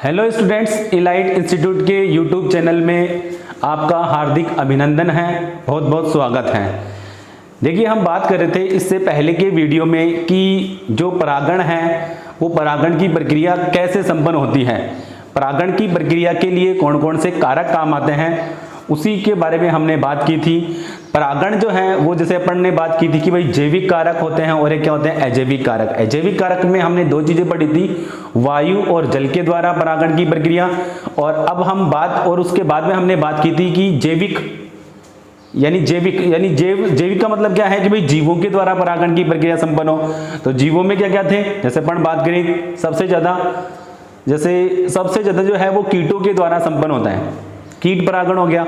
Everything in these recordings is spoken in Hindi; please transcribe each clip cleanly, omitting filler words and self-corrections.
हेलो स्टूडेंट्स, इलाइट इंस्टीट्यूट के यूट्यूब चैनल में आपका हार्दिक अभिनंदन है, बहुत बहुत स्वागत है। देखिए, हम बात कर रहे थे इससे पहले के वीडियो में कि जो परागण है वो परागण की प्रक्रिया कैसे संपन्न होती है, परागण की प्रक्रिया के लिए कौन कौन से कारक काम आते हैं, उसी के बारे में हमने बात की थी। परागण जो है वो जैसे अपन ने बात की थी कि भाई जैविक कारक होते हैं और एक क्या होते हैं अजैविक कारक। अजैविक कारक में हमने दो चीजें पढ़ी थी, वायु और जल के द्वारा परागण की प्रक्रिया। और अब हम बात और उसके बाद में हमने बात की थी कि जैविक जैविक का मतलब क्या है कि भाई जीवों के द्वारा परागण की प्रक्रिया संपन्न हो। तो जीवों में क्या क्या थे, जैसे अपन बात करें सबसे ज्यादा जो है वो कीटों के द्वारा संपन्न होता है। कीट परागण हो गया,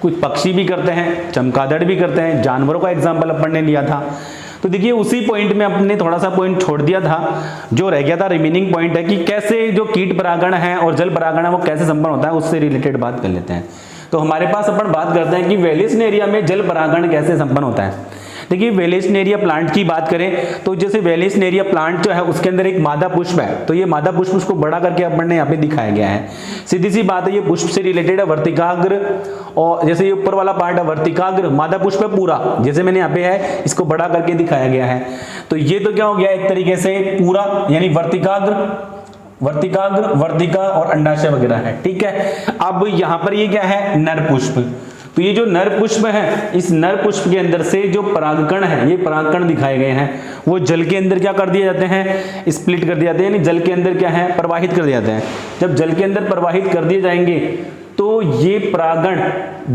कुछ पक्षी भी करते हैं, चमगादड़ भी करते हैं, जानवरों का एग्जाम्पल अपन ने लिया था। तो देखिए, उसी पॉइंट में अपने थोड़ा सा पॉइंट छोड़ दिया था, जो रह गया था रिमेनिंग पॉइंट है कि कैसे जो कीट परागण है और जल परागण है वो कैसे संपन्न होता है, उससे रिलेटेड बात कर लेते हैं। तो हमारे पास अपन बात करते हैं कि वेलेस्नेरिया में जल परागण कैसे संपन्न होता है। देखिए, वेलेस्नेरिया प्लांट की बात करें तो जैसे वेलेस्नेरिया प्लांट जो है उसके अंदर एक मादा पुष्प है, तो ये मादा पुष्प उसको बड़ा करके अपन ने यहाँ पे दिखाया गया है। सीधी सी बात है, ये पुष्प से रिलेटेड है, वर्तिकाग्र। और जैसे ये ऊपर वाला पार्ट है वर्तिकाग्र, मादा पुष्प है पूरा, जैसे मैंने यहाँ पे है इसको बड़ा करके दिखाया गया है। तो ये तो क्या हो गया एक तरीके से पूरा, यानी वर्तिकाग्र, वर्तिका और अंडाशय वगैरह है, ठीक है। अब यहाँ पर ये क्या है, नर पुष्प। तो ये जो नर पुष्प है, इस नर पुष्प के अंदर से जो परागकण है, ये परागकण दिखाए गए हैं, वो जल के अंदर क्या कर दिए जाते हैं, स्प्लिट कर दिए जाते हैं, यानी जल के अंदर क्या है, प्रवाहित कर दिए जाते हैं। जब जल के अंदर प्रवाहित कर दिए जाएंगे तो ये परागण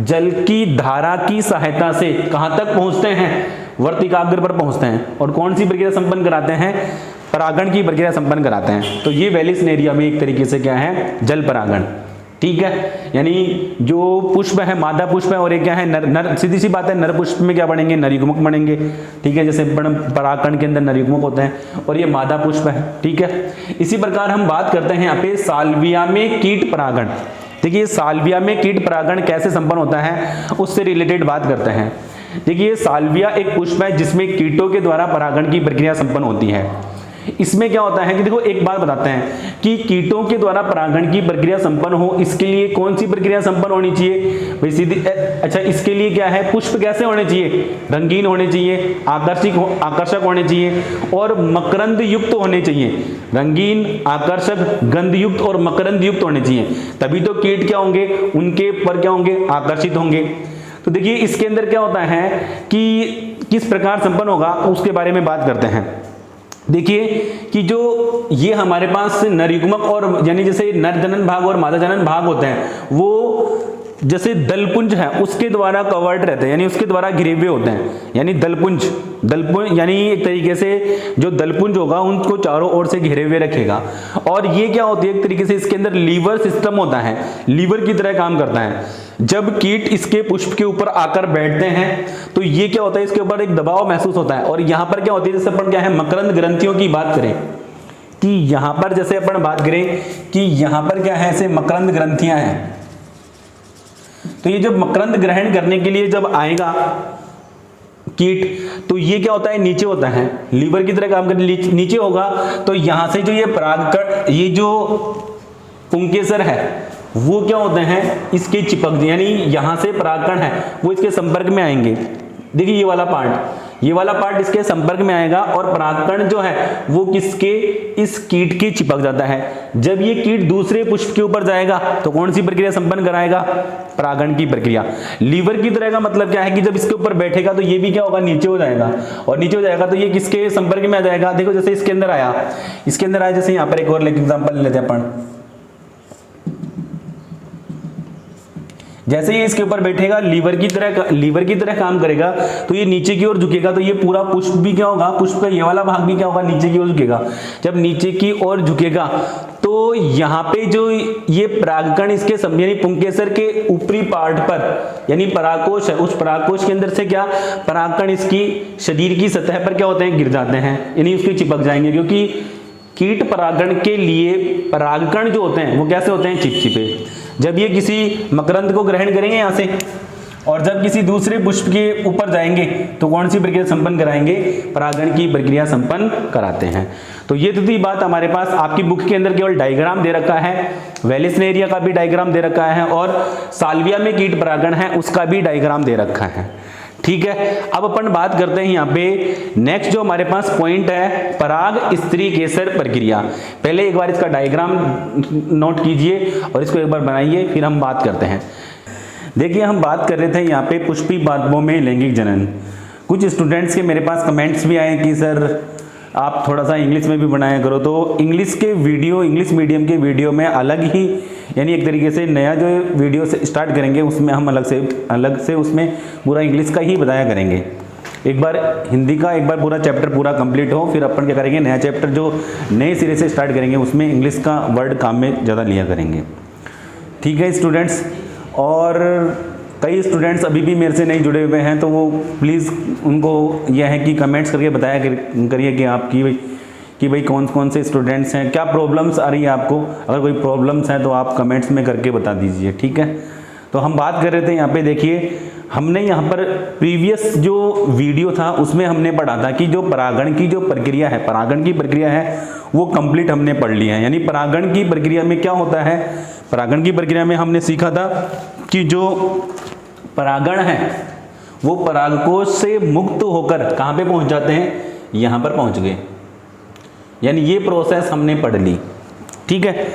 जल की धारा की सहायता से कहां तक पहुंचते हैं, वर्तिकाग्र पर पहुंचते हैं। और कौन सी प्रक्रिया संपन्न कराते हैं, परागण की प्रक्रिया संपन्न कराते हैं। तो ये वेलेस्नेरिया में एक तरीके से क्या है, जल परागण, ठीक है। यानी जो पुष्प है मादा पुष्प है और ये क्या है नर। सीधी सी बात है, नर पुष्प में क्या बनेंगे, नरयुग्मक बनेंगे, ठीक है। जैसे परागकण के अंदर नरयुग्मक होते हैं और ये मादा पुष्प है, ठीक है। इसी प्रकार हम बात करते हैं यहाँ पे साल्विया में कीट परागण। देखिए, साल्विया में कीट परागण कैसे संपन्न होता है उससे रिलेटेड बात करते हैं। देखिए, साल्विया एक पुष्प है जिसमें कीटों के द्वारा परागण की प्रक्रिया संपन्न होती है। इसमें क्या होता है कि देखो, एक बात बताते हैं कि कीटों के द्वारा परागण की प्रक्रिया संपन्न हो, इसके लिए कौन सी प्रक्रिया संपन्न होनी चाहिए भाई, सीधी। अच्छा, इसके लिए क्या है, पुष्प कैसे होने चाहिए, रंगीन होने चाहिए, आकर्षक होने चाहिए और मकरंद युक्त होने चाहिए। रंगीन, आकर्षक, गंध युक्त और मकरंद युक्त होने चाहिए, तभी तो कीट क्या होंगे, उनके पर क्या होंगे, आकर्षित होंगे। तो देखिए, इसके अंदर क्या होता है कि किस प्रकार संपन्न होगा उसके बारे में बात करते हैं। देखिए कि जो ये हमारे पास नरयुग्मक और यानी जैसे नर जनन भाग और मादा जनन भाग होते हैं, वो जैसे दलपुंज है उसके द्वारा कवर्ड रहते हैं, यानी उसके द्वारा घिरे हुए होते हैं। यानी दलपुंज यानी एक तरीके से जो दलपुंज होगा उनको चारों ओर से घिरे हुए रखेगा। और ये क्या होती है, एक तरीके से इसके अंदर लीवर सिस्टम होता है, लीवर की तरह काम करता है। जब कीट इसके पुष्प के ऊपर आकर बैठते हैं तो ये क्या होता है, इसके ऊपर एक दबाव महसूस होता है। और यहाँ पर क्या होती है, जैसे अपन क्या है मकरंद ग्रंथियों की बात करें कि यहाँ पर जैसे अपन बात करें कि यहाँ पर क्या है, ऐसे मकरंद ग्रंथियां हैं। तो ये जब मकरंद ग्रहण करने के लिए जब आएगा कीट, तो ये क्या होता है, नीचे होता है, लीवर की तरह काम करने नीचे होगा। तो यहां से जो ये परागकण, ये जो पुंकेसर है वो क्या होते हैं, इसके चिपक, यानी यहां से परागकण है वो इसके संपर्क में आएंगे। देखिए, ये वाला पार्ट इसके संपर्क में आएगा और परागकण जो है वो किसके, इस कीट के चिपक जाता है। जब ये कीट दूसरे पुष्प के ऊपर जाएगा तो कौन सी प्रक्रिया संपन्न कराएगा, परागण की प्रक्रिया। लीवर की तरह का मतलब क्या है कि जब इसके ऊपर बैठेगा तो ये भी क्या होगा, नीचे हो जाएगा, और नीचे हो जाएगा तो ये किसके संपर्क में आ जाएगा। देखो, जैसे इसके अंदर आया, जैसे यहाँ पर एक और एग्जाम्पल लेते हैं अपन। जैसे ये इसके ऊपर बैठेगा, लीवर की तरह काम करेगा, तो ये नीचे की ओर झुकेगा, तो ये पूरा पुष्प भी क्या होगा, पुष्प का ये वाला भाग भी क्या होगा, नीचे की ओर झुकेगा। जब नीचे की ओर झुकेगा तो यहाँ पे जो ये परागकण इसके यानी पुंकेसर के ऊपरी पार्ट पर, यानी परागकोश है, उस परागकोश के अंदर से क्या परागकण इसकी शरीर की सतह पर क्या होते हैं, गिर जाते हैं, यानी उसके चिपक जाएंगे। क्योंकि कीट परागण के लिए परागकण जो होते हैं वो कैसे होते हैं, चिपचिपे। जब ये किसी मकरंद को ग्रहण करेंगे यहाँ से, और जब किसी दूसरे पुष्प के ऊपर जाएंगे तो कौन सी प्रक्रिया संपन्न कराएंगे, परागण की प्रक्रिया संपन्न कराते हैं। तो ये तो थी बात, हमारे पास आपकी बुक के अंदर केवल डायग्राम दे रखा है, वेलेस्नेरिया का भी डायग्राम दे रखा है और साल्विया में कीट परागण है उसका भी डायग्राम दे रखा है। ठीक है, अब अपन बात करते हैं यहाँ पे नेक्स्ट जो हमारे पास पॉइंट है, पराग स्त्री केसर प्रक्रिया। पहले एक बार इसका डायग्राम नोट कीजिए और इसको एक बार बनाइए, फिर हम बात करते हैं। देखिए, हम बात कर रहे थे यहाँ पे पुष्पी पादपों में लैंगिक जनन। कुछ स्टूडेंट्स के मेरे पास कमेंट्स भी आए कि सर आप थोड़ा सा इंग्लिश में भी बनाया करो, तो इंग्लिश के वीडियो, इंग्लिश मीडियम के वीडियो में अलग ही, यानी एक तरीके से नया जो वीडियो से स्टार्ट करेंगे उसमें हम अलग से उसमें पूरा इंग्लिश का ही बताया करेंगे। एक बार हिंदी का एक बार पूरा चैप्टर पूरा कंप्लीट हो, फिर अपन क्या करेंगे, नया चैप्टर जो नए सिरे से स्टार्ट करेंगे उसमें इंग्लिश का वर्ड काम में ज़्यादा लिया करेंगे। ठीक है स्टूडेंट्स, और कई स्टूडेंट्स अभी भी मेरे से नहीं जुड़े हुए हैं, तो वो प्लीज़ उनको यह है कि कमेंट्स करके बताया करिए कि आपकी भाई कौन कौन से स्टूडेंट्स हैं, क्या प्रॉब्लम्स आ रही है आपको। अगर कोई प्रॉब्लम्स हैं तो आप कमेंट्स में करके बता दीजिए। ठीक है, तो हम बात कर रहे थे यहाँ पे, देखिए हमने यहाँ पर प्रीवियस जो वीडियो था उसमें हमने पढ़ा था कि जो परागण की जो प्रक्रिया है, परागण की प्रक्रिया है वो कंप्लीट हमने पढ़ लिया है। यानी परागण की प्रक्रिया में क्या होता है, परागण की प्रक्रिया में हमने सीखा था कि जो परागण है वो परागकोश से मुक्त होकर कहाँ पे पहुँच जाते हैं, यहाँ पर पहुँच गए, यानी ये प्रोसेस हमने पढ़ ली। ठीक है,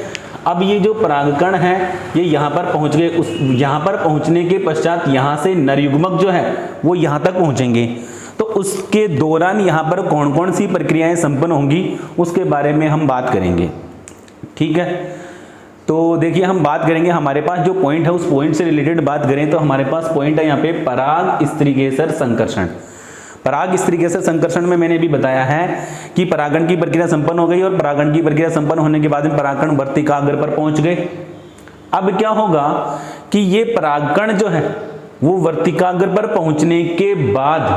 अब ये जो परागकण है ये यहाँ पर पहुँच गए, उस यहाँ पर पहुँचने के पश्चात यहाँ से नरयुग्मक जो है वो यहाँ तक पहुँचेंगे, तो उसके दौरान यहाँ पर कौन कौन सी प्रक्रियाएं संपन्न होंगी उसके बारे में हम बात करेंगे। ठीक है, तो देखिए हम बात करेंगे, हमारे पास जो पॉइंट है उस पॉइंट से रिलेटेड बात करें तो हमारे पास पॉइंट है यहाँ पे पराग स्त्रीकेसर संकर्षण। पराग स्त्रीकेसर संकर्षण में मैंने भी बताया है कि परागण की प्रक्रिया संपन्न हो गई और परागण की प्रक्रिया संपन्न होने के बाद में परागकण वर्तिकाग्र पर पहुंच गए। अब क्या होगा कि ये परागकण जो है वो वर्तिकाग्र पर पहुंचने के बाद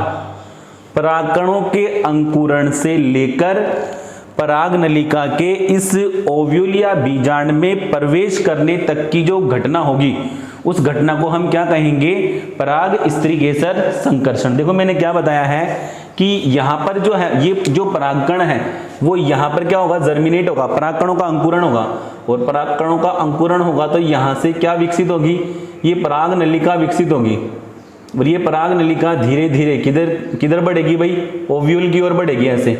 परागकणों के अंकुरण से लेकर पराग नलिका के इस ओव्यूल या बीजांड में प्रवेश करने तक की जो घटना होगी उस घटना को हम क्या कहेंगे, पराग स्त्रीकेसर संकर्षण। देखो मैंने क्या बताया है कि यहाँ पर जो है ये जो परागकण है वो यहाँ पर क्या होगा, जर्मिनेट होगा, परागकणों का अंकुरण होगा, और परागकणों का अंकुरण होगा तो यहाँ से क्या विकसित होगी, ये पराग नलिका विकसित होगी। और ये पराग नलिका धीरे धीरे किधर बढ़ेगी भाई, ओव्यूल की ओर बढ़ेगी ऐसे।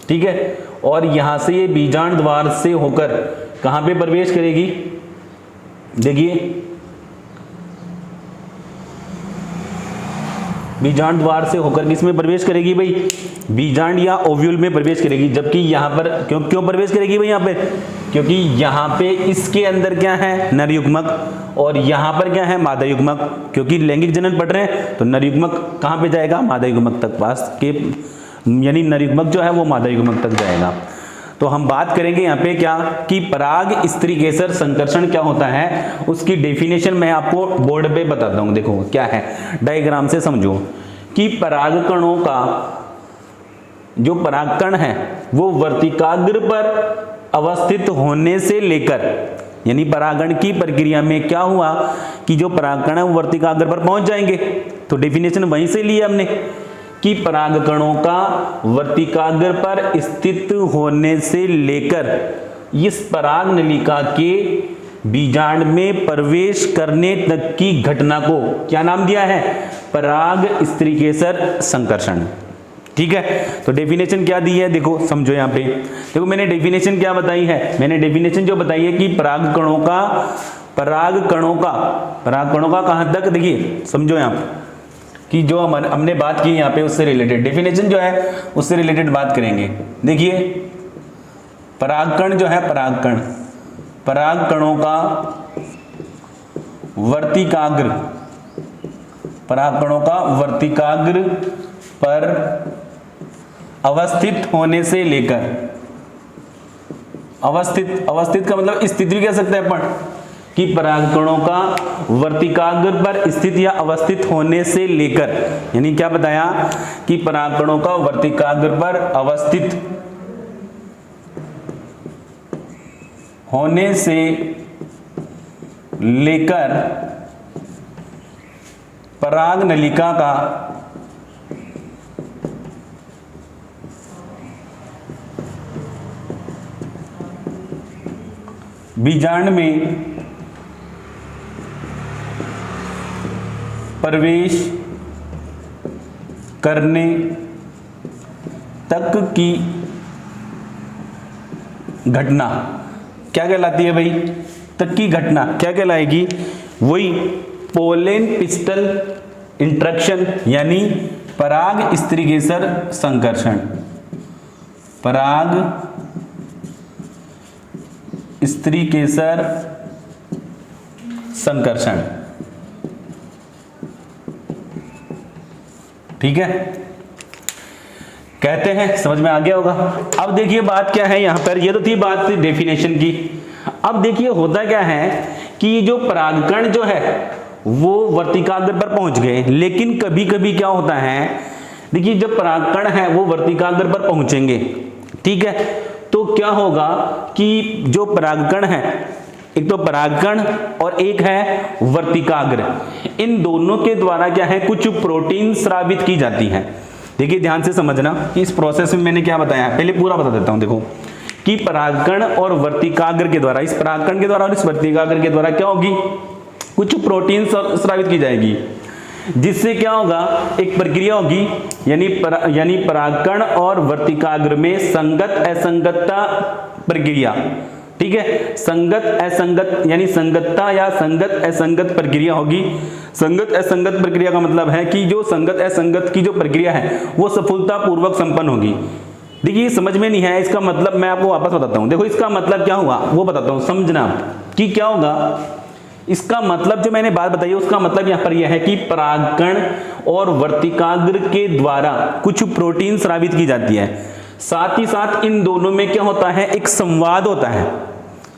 ठीक है, और यहाँ से ये बीजांड द्वार से होकर कहाँ पे प्रवेश करेगी, देखिए बीजांड द्वार से होकर किसमें प्रवेश करेगी भाई, बीजांड या ओव्यूल में प्रवेश करेगी। जबकि यहाँ पर क्यों प्रवेश करेगी भाई यहाँ पे, क्योंकि यहाँ पे इसके अंदर क्या है, नरयुग्मक, और यहाँ पर क्या है, मादा युग्मक। क्योंकि लैंगिक जनन पढ़ रहे हैं तो नरयुग्मक कहाँ पे जाएगा, मादा युग्मक तक पास के, यानी नरयुग्मक जो है वो मादा युग्मक तक जाएगा। तो हम बात करेंगे यहाँ पे क्या कि पराग स्त्रीकेसर संकर्षण क्या होता है, उसकी डेफिनेशन मैं आपको बोर्ड पे बताता हूँ। देखो क्या है, डायग्राम से समझो कि परागकणों का जो परागकण है वो वर्तिकाग्र पर अवस्थित होने से लेकर, यानी परागण की प्रक्रिया में क्या हुआ कि जो परागकण है वो वर्तिकाग्र पर पहुंच जाएंगे। तो डेफिनेशन वहीं से लिया हमने कि परागकणों का वर्तिकाग्र पर स्थित होने से लेकर इस पराग नलिका के बीजांड में प्रवेश करने तक की घटना को क्या नाम दिया है, पराग स्त्रीकेसर संकर्षण। ठीक है, तो डेफिनेशन क्या दी है, देखो समझो यहाँ पे, देखो मैंने डेफिनेशन क्या बताई है, मैंने डेफिनेशन जो बताई है कि परागकणों का कहां तक, देखिए समझो यहाँ कि जो हमने बात की यहाँ पे उससे रिलेटेड डेफिनेशन जो है उससे रिलेटेड बात करेंगे। देखिए परागकण जो है, परागकणों का वर्तिकाग्र पर अवस्थित होने से लेकर, अवस्थित का मतलब स्थिति भी कह सकते हैं अपन कि परागकणों का वर्तिकाग्र पर स्थित या अवस्थित होने से लेकर, यानी क्या बताया कि परागकणों का वर्तिकाग्र पर अवस्थित होने से लेकर पराग नलिका का बीजांड में प्रवेश करने तक की घटना क्या कहलाती है भाई? तक की घटना क्या कहलाएगी? वही पोलेन पिस्टल इंट्रैक्शन यानी पराग स्त्रीकेसर संकर्षण। पराग स्त्रीकेसर संकर्षण, ठीक है, कहते हैं। समझ में आ गया होगा। अब देखिए बात क्या है यहां पर, ये तो थी बात डेफिनेशन की। अब देखिए होता क्या है कि जो परागकण जो है वो वर्तिकाग्र पर पहुंच गए, लेकिन कभी कभी क्या होता है, देखिए जब परागकण है वो वर्तिकाग्र पर पहुंचेंगे, ठीक है, तो क्या होगा कि जो परागकण है, एक तो परागकण और एक है वर्तिकाग्र, इन दोनों के द्वारा क्या है कुछ प्रोटीन स्रावित की जाती है। देखिए ध्यान से समझना कि इस प्रोसेस में मैंने क्या बताया, पहले पूरा बता देता हूं। देखो कि परागकण और वर्तिकाग्र के द्वारा, इस परागकण के द्वारा और इस वर्तिकाग्र के द्वारा क्या होगी, कुछ प्रोटीन स्रावित की जाएगी, जिससे क्या होगा, एक प्रक्रिया होगी, यानी परागकण और वर्तिकाग्र में संगत असंगतता प्रक्रिया, ठीक है, संगत असंगत यानी संगतता या संगत असंगत प्रक्रिया होगी। संगत असंगत प्रक्रिया का मतलब है कि जो संगत असंगत की जो प्रक्रिया है वो सफलतापूर्वक संपन्न होगी। देखिए समझ में नहीं है, इसका मतलब मैं आपको वापस बताता हूं। देखो इसका मतलब क्या हुआ वो बताता हूं, समझना कि क्या होगा। इसका मतलब जो मैंने बात बताई उसका मतलब यहां पर यह है कि परागकण और वर्तिकाग्र के द्वारा कुछ प्रोटीन स्रावित की जाती है, साथ ही साथ इन दोनों में क्या होता है, एक संवाद होता है।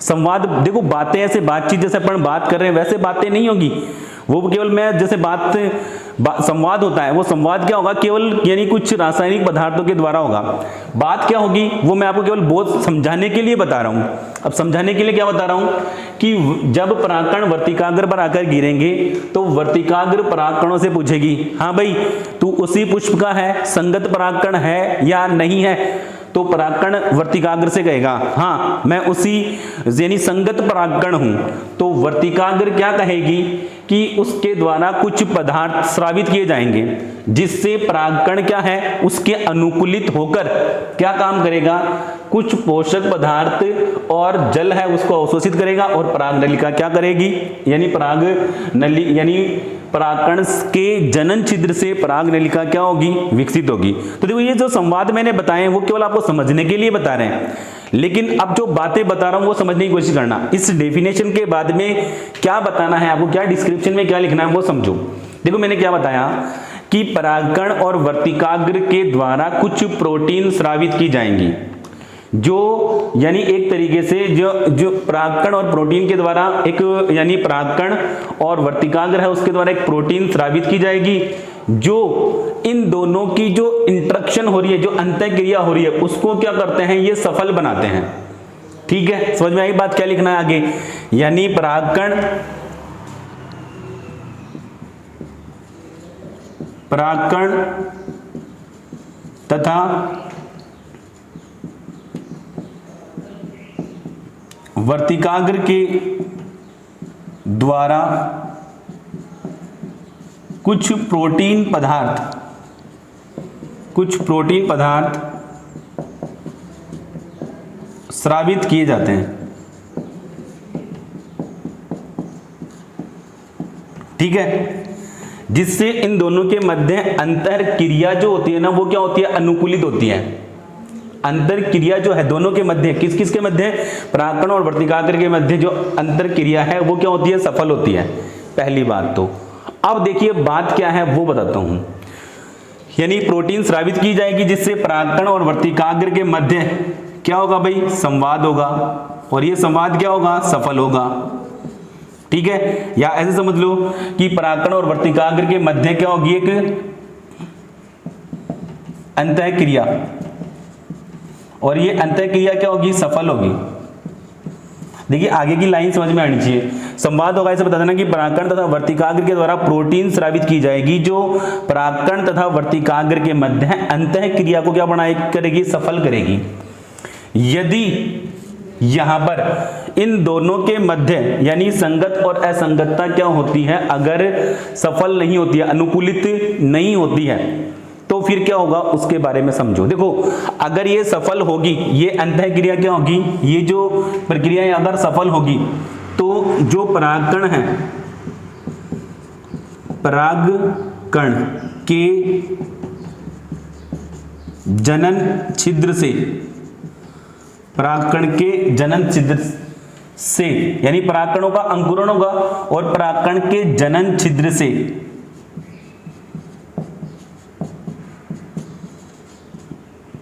संवाद, देखो बातें ऐसे बातचीत जैसे अपन बात कर रहे हैं वैसे बातें नहीं होगी, वो केवल मैं जैसे संवाद होता है, वो संवाद क्या होगा, केवल यानी कुछ रासायनिक पदार्थों के द्वारा होगा। बात क्या होगी वो मैं आपको केवल बहुत समझाने के लिए बता रहा हूं। अब समझाने के लिए क्या बता रहा हूं कि जब परागकण वर्तिकाग्र पर आकर गिरेंगे तो वर्तिकाग्र परागकणों से पूछेगी, हाँ भाई तू उसी पुष्प का है, संगत परागकण है या नहीं है, तो परागकण वर्तिकाग्र से कहेगा हाँ मैं उसी यानी संगत परागकण हूं, तो वर्तिकाग्र क्या कहेगी कि उसके द्वारा कुछ पदार्थ स्रावित किए जाएंगे, जिससे परागकण क्या है उसके अनुकूलित होकर क्या काम करेगा, कुछ पोषक पदार्थ और जल है उसको अवशोषित करेगा, और पराग नलिका क्या करेगी, यानी पराग नली यानी परागकण के जनन छिद्र से पराग नलिका क्या होगी, विकसित होगी। तो देखो ये जो संवाद मैंने बताए वो केवल आपको समझने के लिए बता रहे हैं, लेकिन अब जो बातें बता रहा हूं वो समझने की कोशिश करना। इस डेफिनेशन के बाद में क्या बताना है आपको, क्या डिस्क्रिप्शन में क्या लिखना है वो समझो। देखो मैंने क्या बताया कि परागकण और वर्तिकाग्र के द्वारा कुछ प्रोटीन स्रावित की जाएंगी, जो यानी एक तरीके से जो परागकण और प्रोटीन के द्वारा एक यानी परागकण और वर्तिकाग्र है उसके द्वारा एक प्रोटीन स्रावित की जाएगी, जो इन दोनों की जो इंटरेक्शन हो रही है, जो अंतःक्रिया हो रही है, उसको क्या करते हैं, ये सफल बनाते हैं। ठीक है, समझ में आई बात, क्या लिखना है आगे, यानी परागकण तथा वर्तिकाग्र के द्वारा कुछ प्रोटीन पदार्थ स्रावित किए जाते हैं। ठीक है, जिससे इन दोनों के मध्य अंतर क्रिया जो होती है ना वो क्या होती है, अनुकूलित होती है। अंतर क्रिया जो है दोनों के मध्य, किस किस के मध्य, परागकण और वर्तिकाग्र के मध्य जो अंतर क्रिया है वो क्या होती है, सफल होती है। पहली बात तो अब देखिए बात क्या है वो बताता हूं, यानी प्रोटीन स्रावित की जाएगी जिससे परागकण और वर्तिकाग्र के मध्य क्या होगा भाई, संवाद होगा, और ये संवाद क्या होगा, सफल होगा। ठीक है, या ऐसे समझ लो कि परागकण और वर्तिकाग्र के मध्य क्या होगी, एक अंतःक्रिया, और ये अंतःक्रिया क्या होगी, सफल होगी। देखिए आगे की लाइन समझ में आनी चाहिए, संवाद होगा इसे बता देना कि परागकण तथा वर्तिकाग्र के द्वारा प्रोटीन स्रावित की जाएगी जो परागकण तथा वर्तिकाग्र के मध्य अंतः क्रिया को क्या करेगी, सफल करेगी। यदि यहां पर इन दोनों के मध्य यानी संगत और असंगतता क्या होती है, अगर सफल नहीं होती है, अनुकूलित नहीं होती है, तो फिर क्या होगा उसके बारे में समझो। देखो अगर ये सफल होगी, ये अंतः क्रिया क्या होगी, ये जो प्रक्रिया अगर सफल होगी तो जो परागकण है, परागकण के जनन छिद्र से, परागकण के जनन छिद्र से यानी परागकणों का अंकुरण होगा और परागकण के जनन छिद्र से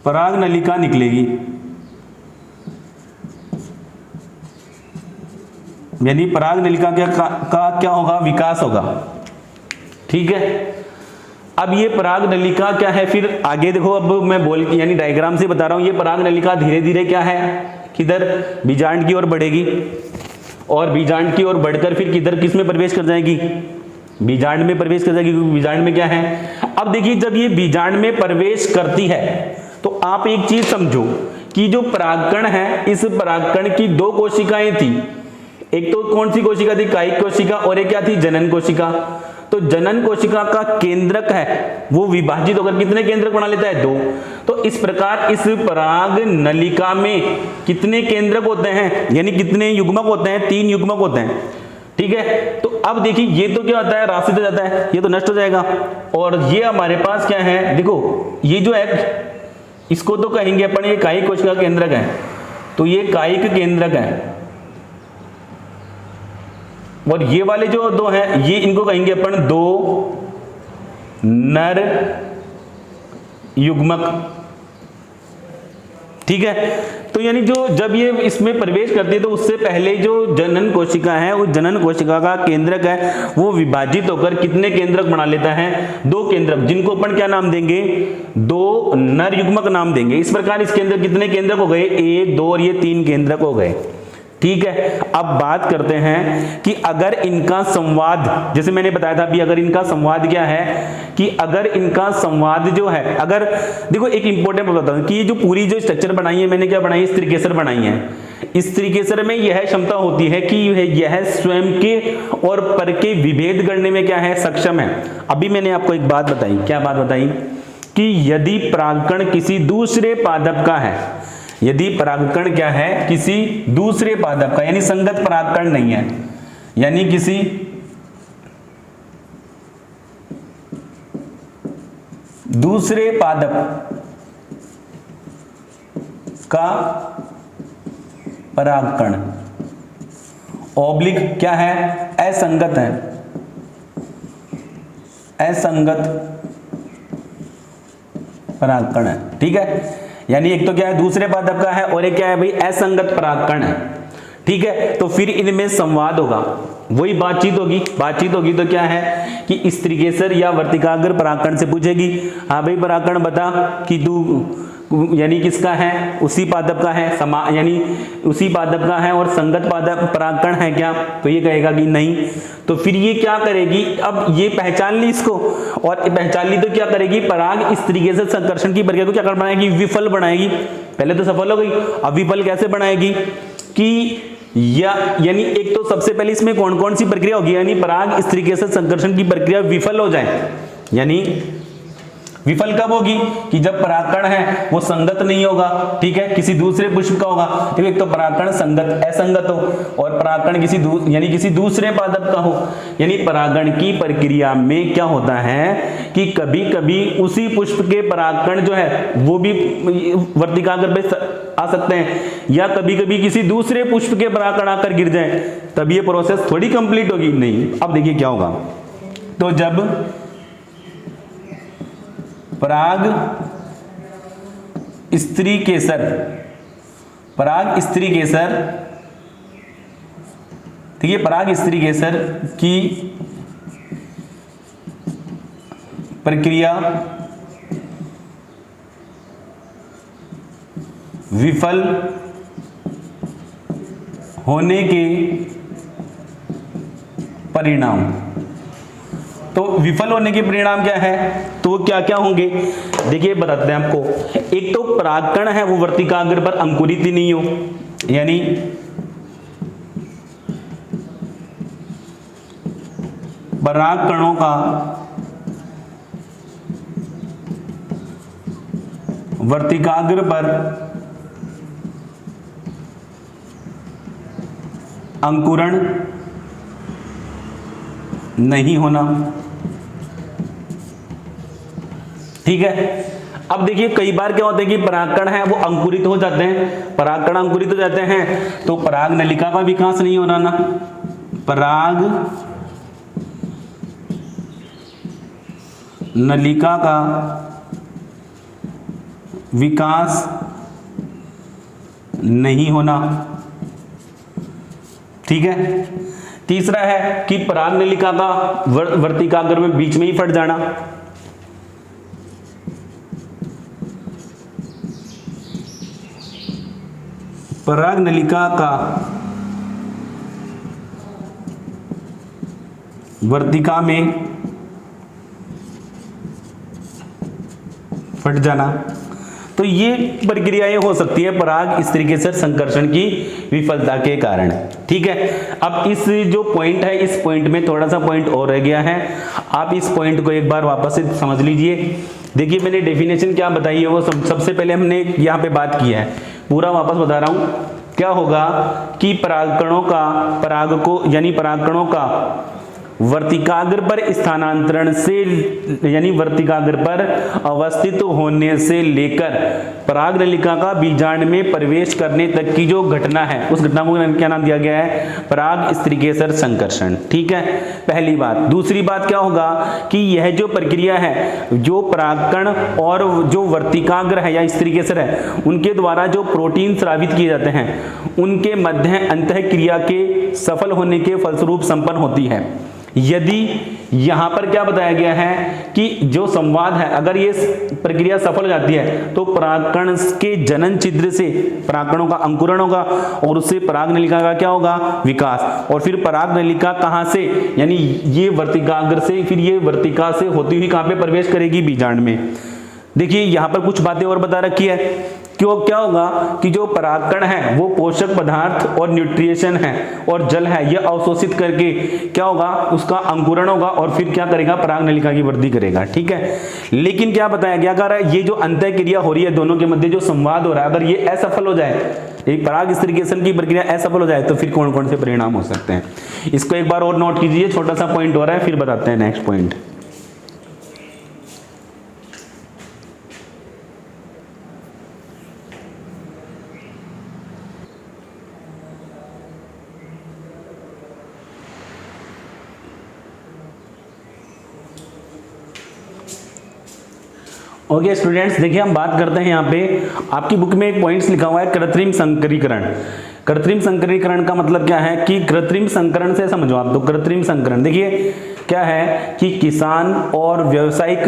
पराग नलिका निकलेगी, यानी पराग नलिका का क्या होगा, विकास होगा। ठीक है, अब ये पराग नलिका क्या है, फिर आगे देखो, अब मैं यानी डायग्राम से बता रहा हूं, ये पराग नलिका धीरे धीरे क्या है, किधर, बीजांड की ओर बढ़ेगी और बीजांड की ओर बढ़कर फिर किधर, किस में प्रवेश कर जाएगी, बीजांड में प्रवेश कर जाएगी, क्योंकि बीजांड में क्या है। अब देखिए जब ये बीजांड में प्रवेश करती है तो आप एक चीज समझो कि जो परागकण है, इस परागकण की दो कोशिकाएं थी, एक तो कौन सी कोशिका थी, कायिक कोशिका, और एक क्या थी, जनन कोशिका। तो जनन कोशिका का केंद्रक है वो विभाजित होकर कितने केंद्रक बना लेता है, 2। तो इस प्रकार इस पराग नलिका में कितने केंद्रक होते हैं, यानी कितने युग्मक होते हैं, 3 युग्मक होते हैं। ठीक है, तो अब देखिए ये तो क्या होता है, राशित हो जाता है, ये तो नष्ट हो जाएगा। और ये हमारे पास क्या है, देखो ये जो है इसको तो कहेंगे अपन ये कायिक कोशिका केंद्रक है, तो ये कायिक केंद्रक है। और ये वाले जो 2 हैं, ये इनको कहेंगे अपन 2 नर युग्मक। ठीक है, तो यानी जो जब ये इसमें प्रवेश करती है तो उससे पहले जो जनन कोशिका है, उस जनन कोशिका का केंद्रक है वो विभाजित होकर कितने केंद्रक बना लेता है, 2 केंद्रक, जिनको अपन क्या नाम देंगे, 2 नर युग्मक नाम देंगे। इस प्रकार इसके अंदर कितने केंद्रक हो गए, 1, 2 और ये 3 केंद्रक हो गए। ठीक है, अब बात करते हैं कि अगर इनका संवाद, जैसे मैंने बताया था अभी, अगर इनका संवाद क्या है, कि अगर इनका संवाद जो है, अगर देखो एक इंपॉर्टेंट बात बताऊं कि ये जो पूरी जो स्ट्रक्चर बनाई है मैंने, क्या बनाई है, स्त्रीकेसर बनाई है। इस स्त्रीकेसर में यह क्षमता होती है कि यह स्वयं के और पर के विभेद करने में क्या है, सक्षम है। अभी मैंने आपको एक बात बताई, क्या बात बताई, कि यदि परागकण किसी दूसरे पादप का है, यदि परागकण क्या है, किसी दूसरे पादप का, यानी संगत परागकण नहीं है, यानी किसी दूसरे पादप का परागकण, ऑब्लिक क्या है, असंगत है, असंगत परागकण है। ठीक है, यानी एक तो क्या है, दूसरे पादप का है, और एक क्या है भाई, असंगत परागकण है। ठीक है, तो फिर इनमें संवाद होगा, वही बातचीत होगी तो क्या है कि स्त्रीकेसर या वर्तिकाग्र परागकण से पूछेगी, हाँ भाई परागकण बता कि तू यानी किसका है, उसी पादप का है, यानी उसी पादप का है और संगत पादप परागकण है क्या, तो ये कहेगा कि नहीं। तो फिर ये क्या करेगी, अब ये पहचान ली इसको, और पहचान ली तो क्या करेगी, पराग इस तरीके से संकर्षण की प्रक्रिया को क्या कर बनाएगी, विफल बनाएगी। पहले तो सफल हो गई, अब विफल कैसे बनाएगी, कि यानी एक तो सबसे पहले इसमें कौन कौन सी प्रक्रिया होगी, यानी पराग इस तरीके से संकर्षण की प्रक्रिया विफल हो जाए। यानी विफल कब होगी, कि जब परागकण है वो संगत नहीं होगा, ठीक है, किसी दूसरे पुष्प का होगा। ठीक है, तो परागकण संगत असंगत हो और परागकण किसी दूसरे पादप का हो, यानी परागण की प्रक्रिया में क्या होता है कि कभी कभी उसी पुष्प के परागकण जो है वो भी वर्तिकाग्र पे आ सकते हैं, या कभी कभी किसी दूसरे पुष्प के परागकण आकर गिर जाए, तब ये प्रोसेस थोड़ी कंप्लीट होगी, नहीं। अब देखिए क्या होगा, तो जब पराग स्त्री केसर ठीक है, पराग स्त्री केसर की प्रक्रिया विफल होने के परिणाम। तो विफल होने के परिणाम क्या है, तो क्या क्या होंगे, देखिए बताते हैं आपको। एक तो परागकण है वो वर्तिकाग्र पर अंकुरित ही नहीं हो, यानी परागकणों का वर्तिकाग्र पर अंकुरण नहीं होना। ठीक है। अब देखिए कई बार क्या होता है कि परागकण है वो अंकुरित हो जाते हैं, परागकण अंकुरित हो जाते हैं तो पराग नलिका का विकास नहीं हो रहा ना, पराग नलिका का विकास नहीं होना। ठीक है। तीसरा है कि पराग नलिका का वर्तिकाग्र में बीच में ही फट जाना। पराग नलिका का वर्तिका में फट जाना। तो ये प्रक्रियाएं हो सकती है पराग इस तरीके से संकर्षण की विफलता के कारण। ठीक है। अब इस जो पॉइंट है, इस पॉइंट में थोड़ा सा पॉइंट और रह गया है, आप इस पॉइंट को एक बार वापस से समझ लीजिए। देखिए मैंने डेफिनेशन क्या बताई है वो सबसे पहले हमने यहाँ पे बात की है, पूरा वापस बता रहा हूं। क्या होगा कि परागकणों का परागकणों का वर्तिकाग्र पर स्थानांतरण से यानी वर्तिकाग्र पर अवस्थित होने से लेकर पराग नलिका का बीजांड में प्रवेश करने तक की जो घटना है उस घटना को क्या नाम दिया गया है, पराग स्त्रीकेसर संकर्षण। ठीक है, पहली बात। दूसरी बात क्या होगा कि यह जो प्रक्रिया है, जो परागकण और जो वर्तिकाग्र है या स्त्रीकेसर है उनके द्वारा जो प्रोटीन स्रावित किए जाते हैं उनके मध्य अंतःक्रिया के सफल होने के फलस्वरूप संपन्न होती है। यदि यहां पर क्या बताया गया है कि जो संवाद है अगर ये प्रक्रिया सफल हो जाती है तो परागकण के जनन छिद्र से परागकणों का अंकुरण होगा और उससे पराग नलिका का क्या होगा, विकास। और फिर पराग नलिका कहां से, यानी ये वर्तिकाग्र से, फिर ये वर्तिका से होती हुई कहां पे प्रवेश करेगी, बीजांड में। देखिए यहां पर कुछ बातें और बता रखी है। क्यों क्या होगा कि जो परागकण है वो पोषक पदार्थ और न्यूट्रिएशन है और जल है यह अवशोषित करके क्या होगा, उसका अंकुरण होगा और फिर क्या करेगा, पराग नलिका की वृद्धि करेगा। ठीक है। लेकिन क्या बताया गया, अगर ये जो अंतःक्रिया हो रही है दोनों के मध्य जो संवाद हो रहा है, अगर ये असफल हो जाए, एक पराग स्त्रीकेसन की प्रक्रिया असफल हो जाए तो फिर कौन कौन से परिणाम हो सकते हैं, इसको एक बार और नोट कीजिए। छोटा सा पॉइंट हो रहा है, फिर बताते हैं नेक्स्ट पॉइंट। ओके स्टूडेंट्स, देखिए हम बात करते हैं यहाँ पे, आपकी बुक में एक पॉइंट्स लिखा हुआ है कृत्रिम संकरीकरण। कृत्रिम संकरीकरण का मतलब क्या है कि कृत्रिम संकरण से समझो आप। तो कृत्रिम संकरण देखिए क्या है कि किसान और व्यावसायिक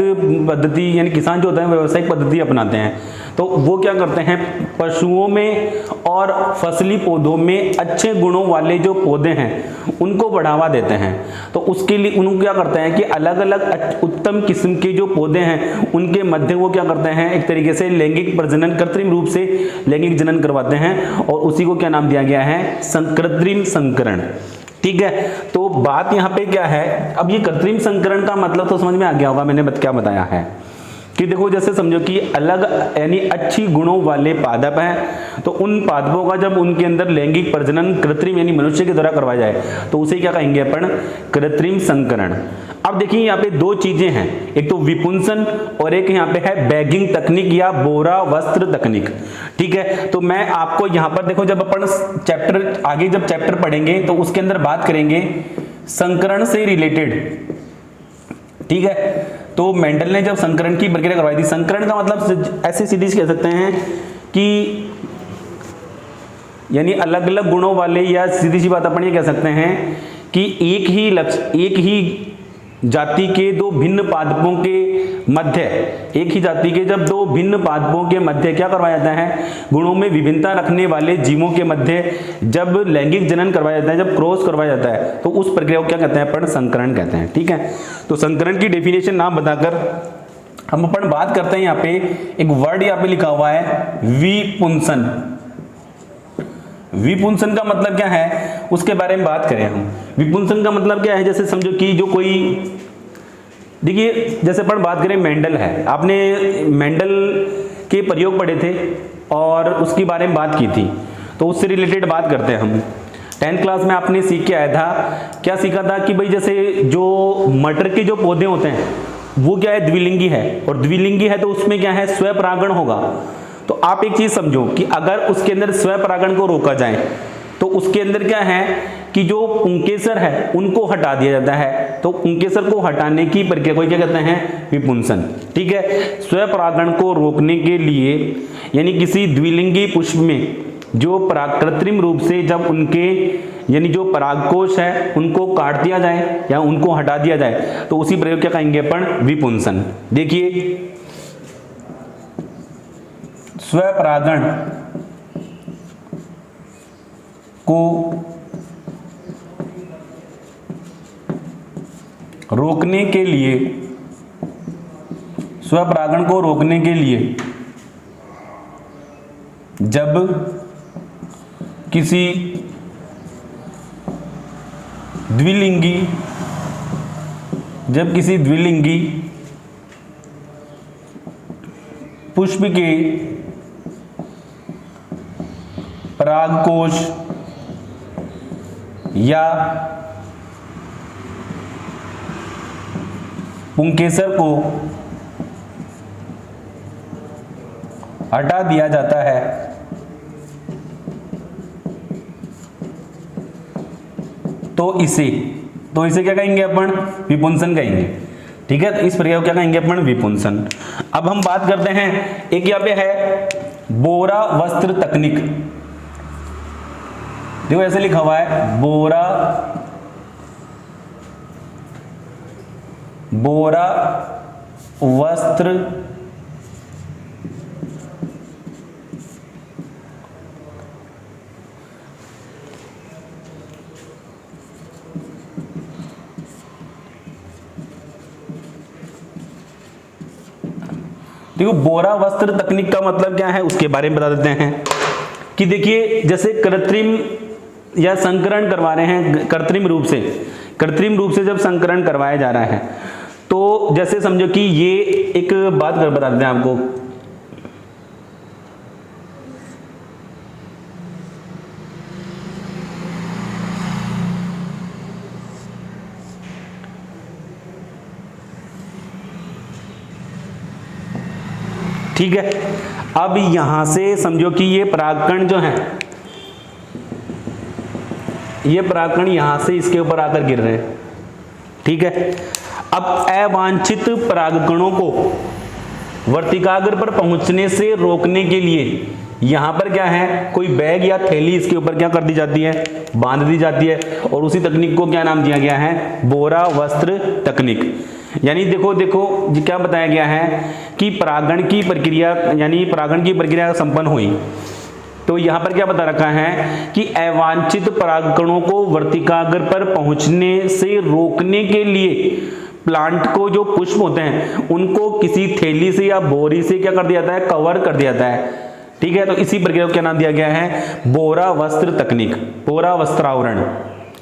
पद्धति, यानी किसान जो होता है व्यावसायिक पद्धति अपनाते हैं, तो वो क्या करते हैं, पशुओं में और फसली पौधों में अच्छे गुणों वाले जो पौधे हैं उनको बढ़ावा देते हैं। तो उसके लिए उनको क्या करते हैं कि अलग अलग उत्तम किस्म के जो पौधे हैं उनके मध्य वो क्या करते हैं, एक तरीके से लैंगिक प्रजनन, कृत्रिम रूप से लैंगिक जनन करवाते हैं और उसी को क्या नाम दिया गया है, कृत्रिम संकरण। ठीक है। तो बात यहाँ पे क्या है, अब ये कृत्रिम संकरण का मतलब तो समझ में आ गया होगा, मैंने क्या बताया है कि देखो जैसे समझो कि अलग यानी अच्छी गुणों वाले पादप हैं, तो उन पादपों का जब उनके अंदर लैंगिक प्रजनन कृत्रिम यानी मनुष्य के द्वारा करवाया जाए तो उसे क्या कहेंगे अपन, कृत्रिम संकरण। अब देखिए यहाँ पे दो चीजें हैं, एक तो विपुंसन और एक यहाँ पे है बैगिंग तकनीक या बोरा वस्त्र तकनीक। ठीक है। तो मैं आपको यहाँ पर देखो, जब अपन चैप्टर आगे जब चैप्टर पढ़ेंगे तो उसके अंदर बात करेंगे संकरण से रिलेटेड। ठीक है। तो मेंडल ने जब संकरण की प्रक्रिया करवाई थी, संकरण का मतलब ऐसे सीधी कह सकते हैं कि यानी अलग अलग गुणों वाले, या सीधी सी बात अपन ये कह सकते हैं कि एक ही जाति के दो भिन्न पादपों के मध्य, एक ही जाति के जब दो भिन्न पादपों के मध्य क्या करवाया जाता है, गुणों में विभिन्नता रखने वाले जीवों के मध्य जब लैंगिक जनन करवाया जाता है, जब क्रॉस करवाया जाता है, तो उस प्रक्रिया को क्या कहते हैं अपन, संकरण कहते हैं। ठीक है, तो संकरण की डेफिनेशन नाम बताकर हम अपन बात करते हैं। यहाँ पे एक वर्ड यहाँ पे लिखा हुआ है विपुंसन। विपुंसन का मतलब क्या है उसके बारे में बात करें हम। विपुंसन का मतलब क्या है, जैसे समझो कि जो कोई, देखिए जैसे अपन बात करें मेंडल है, आपने मेंडल के प्रयोग पढ़े थे और उसके बारे में बात की थी, तो उससे रिलेटेड बात करते हैं हम। 10th क्लास में आपने सीख के आया था, क्या सीखा था कि भाई जैसे जो मटर के जो पौधे होते हैं वो क्या है, द्विलिंगी है, और द्विलिंगी है तो उसमें क्या है, स्वपरागण होगा। तो आप एक चीज समझो कि अगर उसके अंदर स्वपरागण को रोका जाए तो उसके अंदर क्या है कि जो पुंकेसर है उनको हटा दिया जाता है, तो पुंकेसर को हटाने की प्रक्रिया को क्या कहते हैं, विपुंसन। ठीक है, स्वपरागण को रोकने के लिए, यानी किसी द्विलिंगी पुष्प में जो कृत्रिम रूप से जब उनके यानी जो परागकोश है उनको काट दिया जाए या उनको हटा दिया जाए, तो उसी प्रयोग क्या कहेंगे अपन, विपुंसन। देखिए स्वपरागण को रोकने के लिए, स्वपरागण को रोकने के लिए जब किसी द्विलिंगी पुष्प के परागकोश या पुंकेसर को हटा दिया जाता है, तो इसे क्या कहेंगे अपन, विपुंसन कहेंगे। ठीक है, तो इस प्रक्रिया को क्या कहेंगे अपन, विपुंसन। अब हम बात करते हैं, एक यहाँ पे है बोरा वस्त्र तकनीक। देखो ऐसे लिखा हुआ है बोरा वस्त्र देखो बोरा वस्त्र तकनीक का मतलब क्या है उसके बारे में बता देते हैं कि देखिए जैसे कृत्रिम या संकरण करवा रहे हैं, कृत्रिम रूप से जब संकरण करवाया जा रहा है, तो जैसे समझो कि ये एक बात बता देते हैं आपको, ठीक है। अब यहां से समझो कि ये परागकण जो है, ये परागकण यहां से इसके ऊपर आकर गिर रहे हैं। ठीक है, अब अवांछित परागकणों को वर्तिकाग्र पर पहुंचने से रोकने के लिए यहां पर क्या है, कोई बैग या थैली इसके ऊपर क्या कर दी जाती है, बांध दी जाती है, और उसी तकनीक को क्या नाम दिया गया है, बोरा वस्त्र तकनीक। यानी देखो क्या बताया गया है कि परागण की प्रक्रिया संपन्न हुई, तो यहां पर क्या बता रखा है कि अवांछित परागकणों को वर्तिकाग्र पर पहुंचने से रोकने के लिए प्लांट को जो पुष्प होते हैं उनको किसी थैली से या बोरी से क्या कर दिया जाता है, कवर कर दिया जाता है। ठीक है, तो इसी प्रक्रिया को क्या नाम दिया गया है, बोरा वस्त्र तकनीक, बोरा वस्त्रावरण।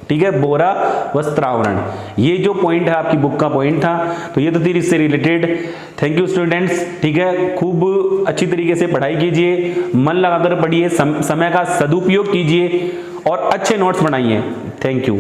ठीक है, बोरा वस्त्रावरण, ये जो पॉइंट है आपकी बुक का पॉइंट था, तो ये तो थी इससे रिलेटेड। Thank you students. ठीक है, खूब अच्छी तरीके से पढ़ाई कीजिए, मन लगाकर पढ़िए, समय का सदुपयोग कीजिए और अच्छे नोट्स बनाइए। Thank you.